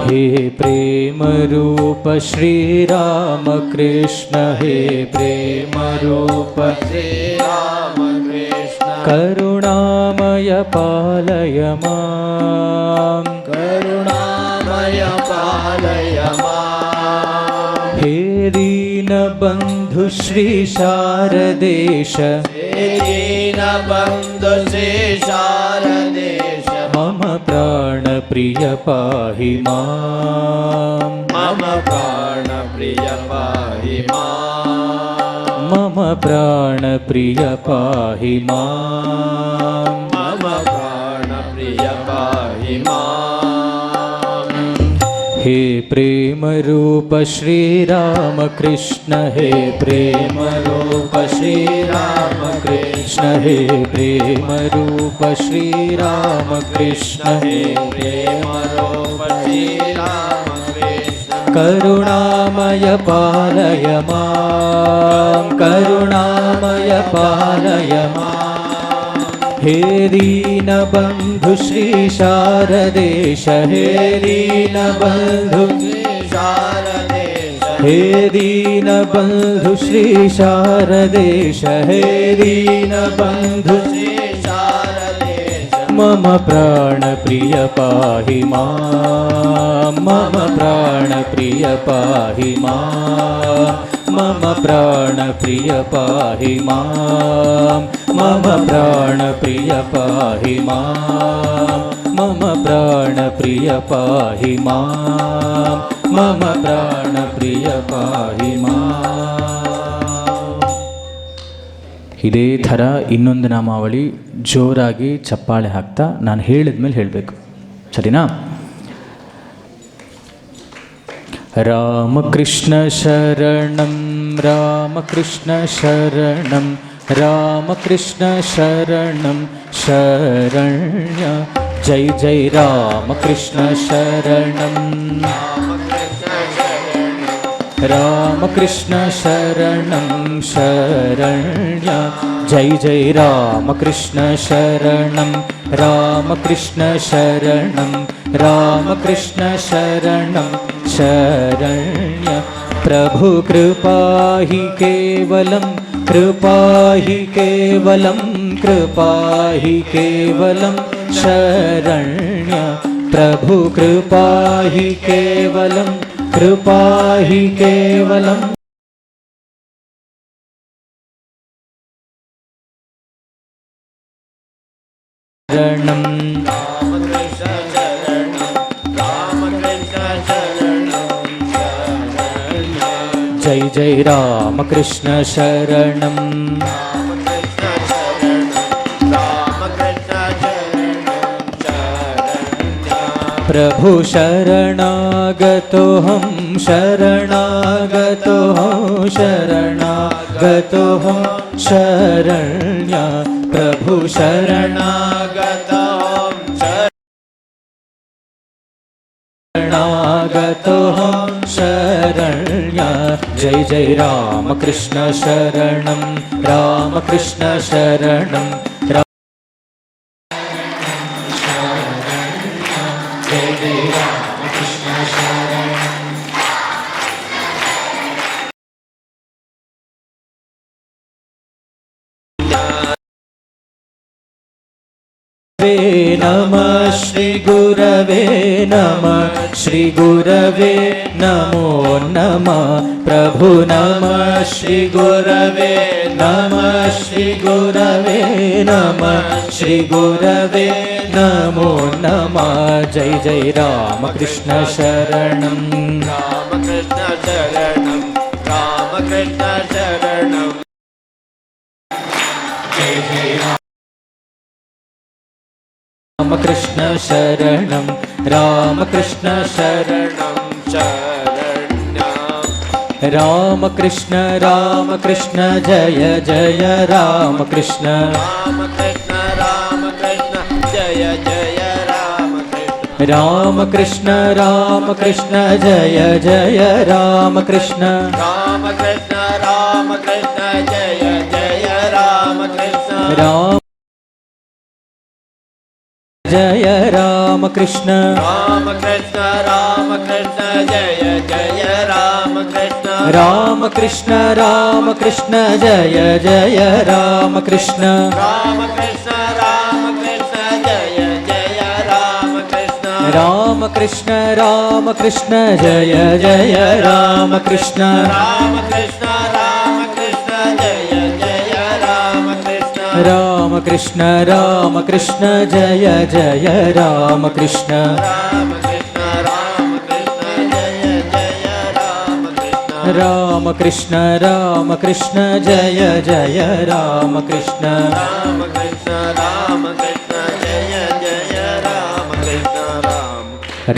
हे प्रेम रूप श्री राम कृष्ण, हे प्रेम रूप श्री राम कृष्ण। करुणामय पालय मां, करुणामय पालय मां। हे दीनबन्धु श्री शारदेश, हे दीनबन्धु श्री शारदेश। मम प्राण प्रिय पाहि मां, मम प्राण प्रिय पाहि मां, मम प्राण प्रिय पाहि मां, मम प्राण प्रिय पाहि मां। हे प्रेम रूप श्री राम कृष्ण, हे प्रेम रूप श्री राम कृष्ण, हे प्रेम रूप श्री राम कृष्ण, हे प्रेम रूप श्री राम कृष्ण। करुणामय पालय मां, करुणामय पालय मां। हे दीनबन्धु श्री शारदेश, हे दीनबन्धु श्री शारदेश, हे दीनबन्धु श्री शारदेश, हे दीनबन्धु श्री शारदेश। मम प्राण प्रिय पाहि मां, मम प्राण प्रिय पाहि मां, मम प्राण प्रिय पाहि मां, मम प्राण प्रिय पाहि मां, मम प्राण प्रिय पाहि मां, मम प्राण प्रिय पाहि मां। ಇದೇ ಥರ ಇನ್ನೊಂದು ನಾಮಾವಳಿ ಜೋರಾಗಿ ಚಪ್ಪಾಳೆ ಹಾಕ್ತಾ ನಾನು ಹೇಳಿದ ಮೇಲೆ ಹೇಳಬೇಕು, ಸರಿನಾ? ರಾಮಕೃಷ್ಣ ಶರಣಂ, ರಾಮಕೃಷ್ಣ ಶರಣಂ, ರಾಮಕೃಷ್ಣ ಶರಣಂ ಶರಣ್ಯ। ಜೈ ಜೈ ರಾಮಕೃಷ್ಣ ಶರಣಂ, ರಾಮಕೃಷ್ಣ ಶರಣಂ ಶರಣ್ಯ। ಜೈ ಜೈ ರಾಮಕೃಷ್ಣ ಶರಣಂ, ರಾಮಕೃಷ್ಣ ಶರಣಂ, ರಾಮಕೃಷ್ಣ ಶರಣಂ ಶರಣ್ಯ। ಪ್ರಭು ಕೃಪಾ ಹಿ ಕೇವಲಂ, ಕೃಪಾ ಹಿ ಕೇವಲಂ, ಕೃಪಾ ಹಿ ಕೇವಲಂ ಶರಣ್ಯ। ಪ್ರಭು ಕೃಪಾ ಹಿ ಕೇವಲಂ, ಕೃಪಾ ಹಿ ಕೇವಲಂ ಶರಣಂ। ಜೈ ಜೈ ರಾಮಕೃಷ್ಣ ಶರಣಂ, प्रभु शरणागतोऽहं शरणागतोऽहं शरणागतोऽहं शरण्या प्रभु शरणागतोऽहं शरणागतोऽहं शरण्या जय जय रामकृष्ण शरणं रामकृष्ण शरणं नमः श्री गुरवे नमः श्री गुरवे नमो नमः प्रभु नमः श्री गुरवे नमः श्री गुरवे नमः श्री गुरवे नमो नमः जय जय रामकृष्ण शरणं रामकृष्ण शरणं रामकृष्ण शरणं जय जय रामकृष्ण शरणं रामकृष्ण शरणं शरण्या रामकृष्ण रामकृष्ण जय जय रामकृष्ण रामकृष्ण रामकृष्ण जय जय रामकृष्ण रामकृष्ण रामकृष्ण जय जय रामकृष्ण रामकृष्ण रामकृष्ण जय जय रामकृष्ण राम जय रामकृष्ण रामकृष्ण रामकृष्ण जय जय रामकृष्ण रामकृष्ण रामकृष्ण जय जय रामकृष्ण रामकृष्ण रामकृष्ण जय जय रामकृष्ण रामकृष्ण रामकृष्ण जय जय रामकृष्ण रामकृष्ण रामकृष्ण जय जय रामकृष्ण रामकृष्ण रामकृष्ण जय जय रामकृष्ण रामकृष्ण रामकृष्ण जय जय रामकृष्ण रामकृष्ण रामकृष्ण जय जय रामकृष्ण रामकृष्ण रामकृष्ण जय जय रामकृष्ण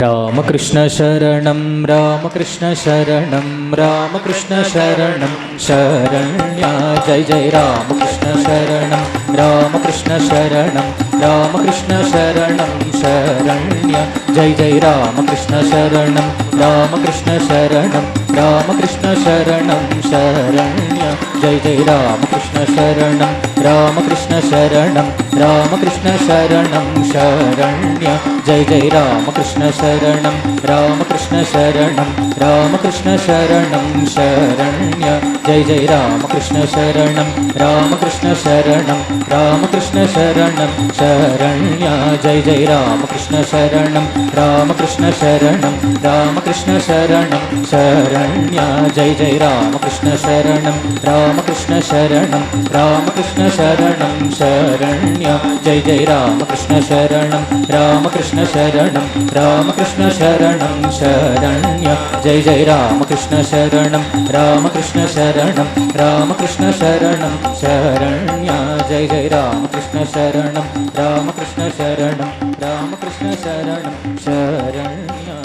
रामकृष्ण शरणं रामकृष्ण शरणं रामकृष्ण शरणं शरण्या जय जय रामकृष्ण शरणं रामकृष्ण शरणं रामकृष्ण शरणं शरण्या जय जय रामकृष्ण शरणं रामकृष्ण शरणं रामकृष्ण शरणं शरण्या जय जय रामकृष्ण शरणं रामकृष्ण शरणं रामकृष्ण शरणं शरण्या जय जय रामकृष्ण शरणं रामकृष्ण शरणं रामकृष्ण शरणं शरण्या जय जय रामकृष्ण शरणं रामकृष्ण शरणं रामकृष्ण शरणं शरण्या जय जय रामकृष्ण शरणं रामकृष्ण शरणं रामकृष्ण शरणं शरण्या जय जय रामकृष्ण शरणं रामकृष्ण शरणं रामकृष्ण शरणं शरण्या जय जय रामकृष्ण शरणं रामकृष्ण शरणं रामकृष्ण शरणं शरण्या जय जय रामकृष्ण शरणं रामकृष्ण शरणं रामकृष्ण शरणं शरण्या जय जय रामकृष्ण शरणं रामकृष्ण शरणं रामकृष्ण शरणं शरण्या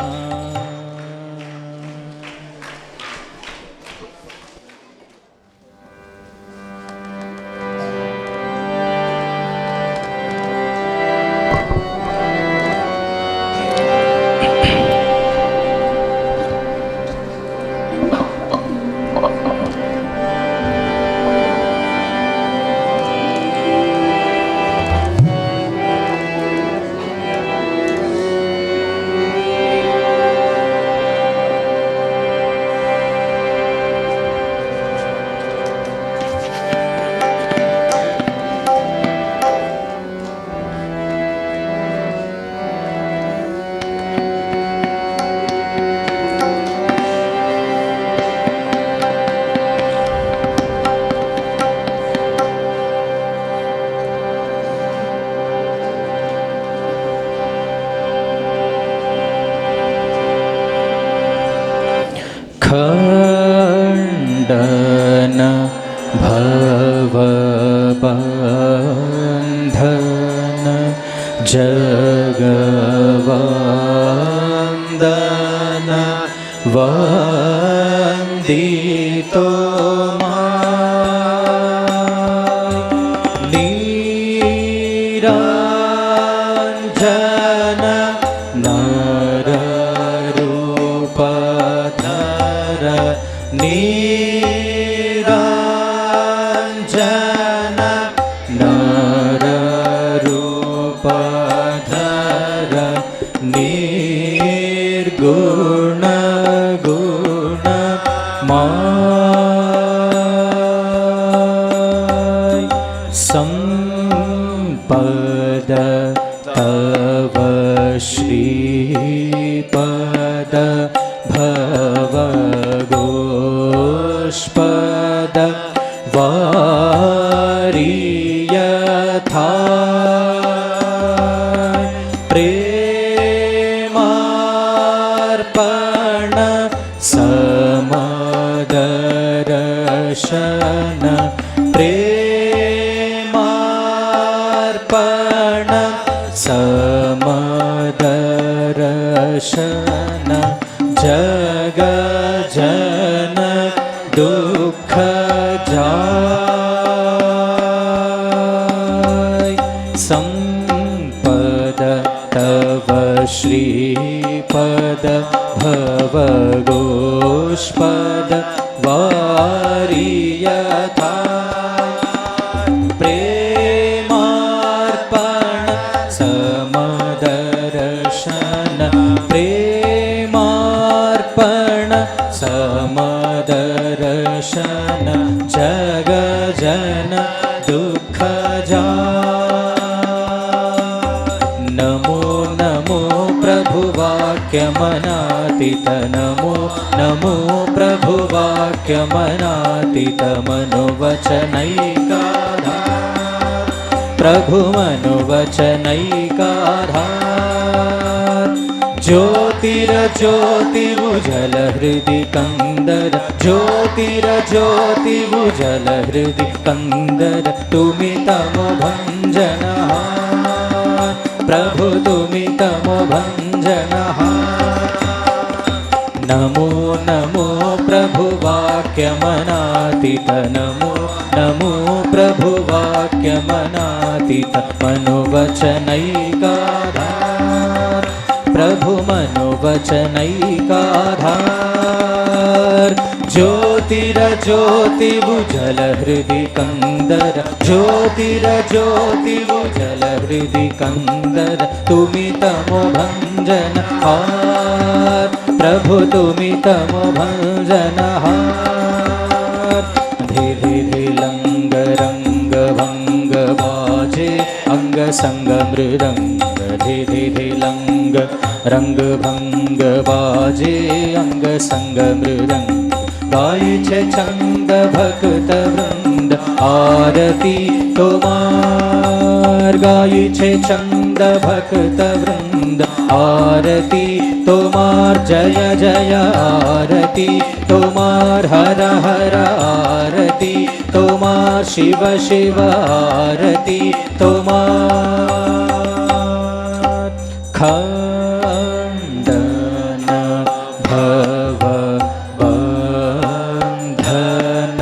खण्डन भवबन्धन जगवा वन्दितो नीराञ्जन नररूपधर नीराञ्जन नररूपधर निर्गुण संपद तव श्रीपद भवगोष्पद वारियथा प्रेमार्पण समदर्शन प्रेमार्पण समदर्शन जगजन दुःख जाय संपद तव श्रीपद भवगोष्पद वारियथा प्रेमार्पण समदर्शन प्रेमार्पण समदर्शन जगजन दुःख जाय नमो नमो प्रभुवाक्यमनातीत नमो नमो प्रभुवाक्यमनातीत मनोवचनैकाधार प्रभु मनोवचनैकाधार ज्योतिरज्योतिभुजल हृदि कंदर ज्योतिरज्योतिभुजल हृदि कंदर तुमि तमो भंजनः प्रभु तुमि तमो भंजनः नमो नमो प्रभुवाक्यमनातीत नमो नमो प्रभुवाक्यमनातीत मनोवचनैकाधार प्रभु मनोवचनैकाधार ज्योतिरज्योतिभुजल हृदि कंदर ज्योतिरज्योतिभुजल हृदि कंदर तुमि तमो भंजनहार प्रभु तुमि तमो भंजनहार धीरे लंग रंग भंग बाजे अंग संग मृदंग धीरे लंग रंग भंग बाजे अंग संग मृदंग गाय छे छंद भक्त वृंद आरती तोमार गाय छे छंद भक्त वृंद आरती तोमार जय जय आरती तोमार हर हर आरती तोमार शिव शिव आरती तोमार खंडन भव बंधन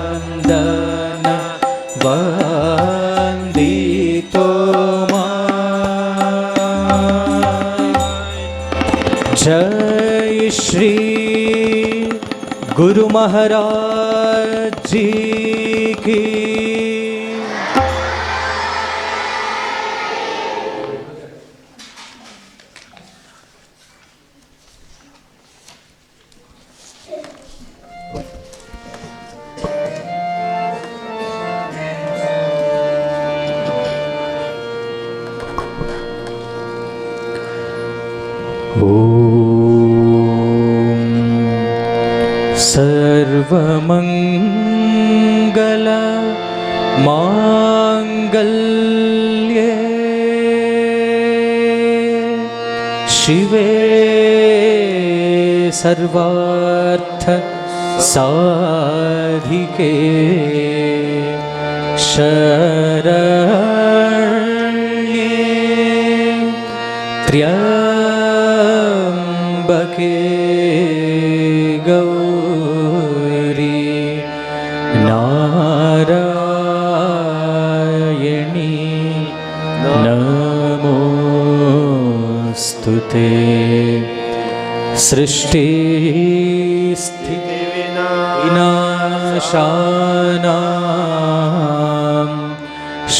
जगवंदन वंदितो जय श्री गुरु महाराज जी की सर्वमंगल मांगल्ये शिवे सर्वार्थ साधिके शरण्ये त्र्यंबके रूपके गौरी नारायणी नमोऽस्तु ते सृष्टिस्थिति विनाशानां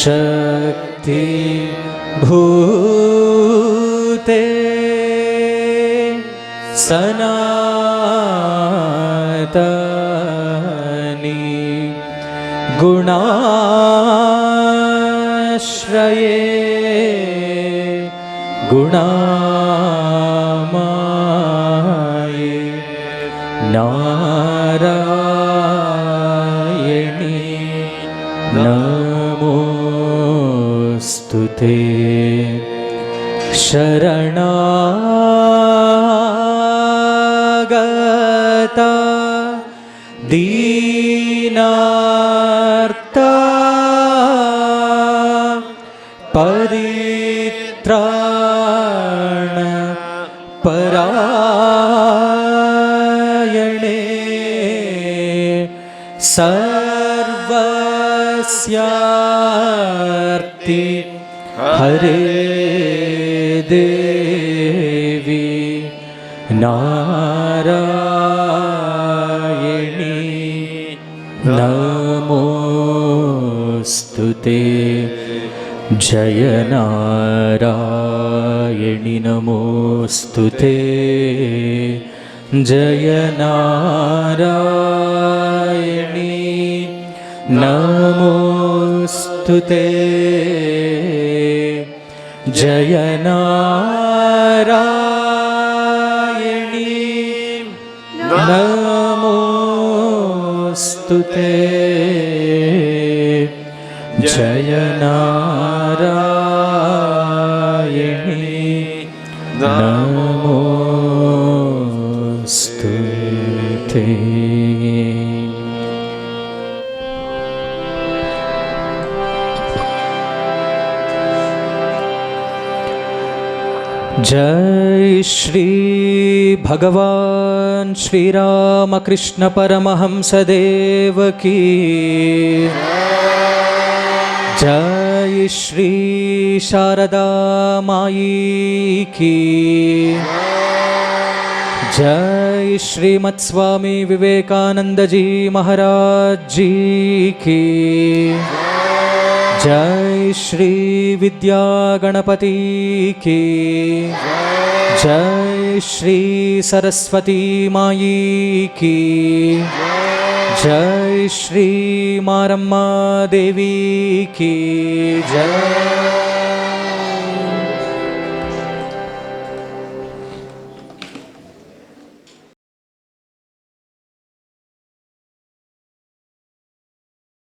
शक्ति भूते सनातनी गुणाश्रये गुणामाये नारायणी नमोऽस्तु ते शरणागता दीनार्ता परित्राण परायणे सर्वस्यार्ति हरे देवी नारायणी नमोऽस्तु ते जय नारायणि नमोऽस्तु ते जय नारायणि नमोऽस्तु ते जय नारायणि नमोऽस्तु ते जय नारायणि नमोऽस्तु ते। जय श्री भगवान श्री रामकृष्ण परमहंस देव की जय श्री शारदा माई की जय श्रीमत् स्वामी विवेकानंद जी महाराज जी की जय श्री विद्या गणपति की जय श्री सरस्वती माई की जय श्री मारम्मा देवी की जय।